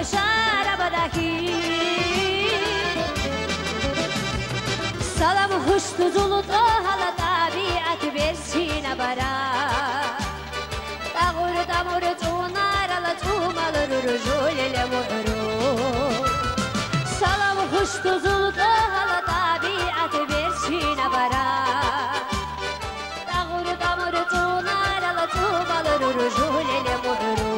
شعر بدکی سلام خوشت زلط حالا طبیعت برسینه برا تغور تمور تونار على تومال رجول المعرو سلام خوشت زلط حالا طبیعت برسینه برا تغور تمور تونار على تومال رجول المعرو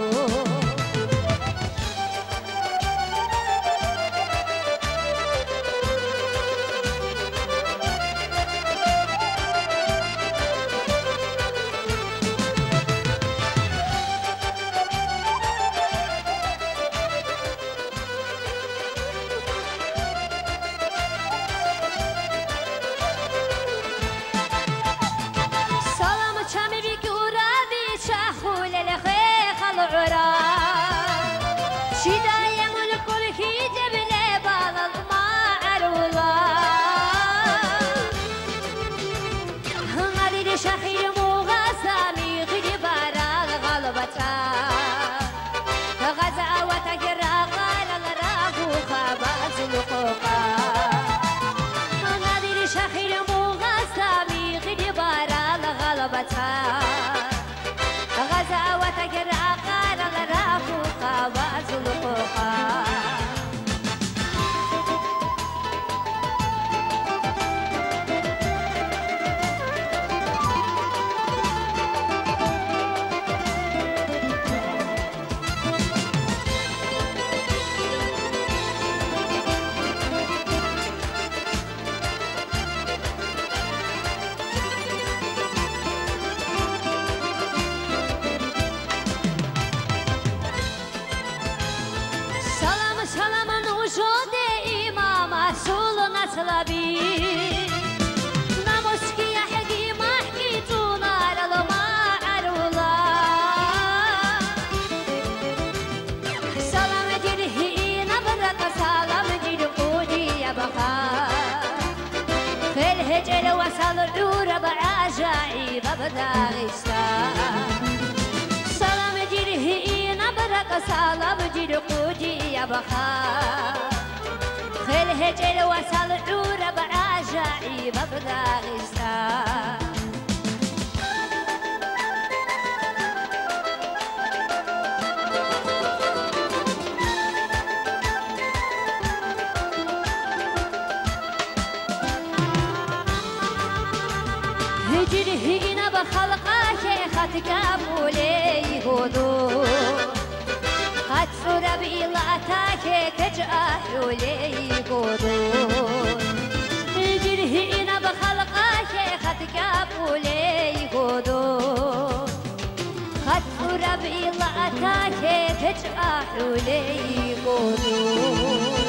سلام جيره نبرق سلام جير قودي يا بخا خيل هجر وصل عور بعجائب بداغستا هجره بخلقه خط كابولي هدو خط سورة بإلاتك كجاهولي هدو هجره بخلقه خط كابولي هدو خط سورة بإلاتك كجاهولي هدو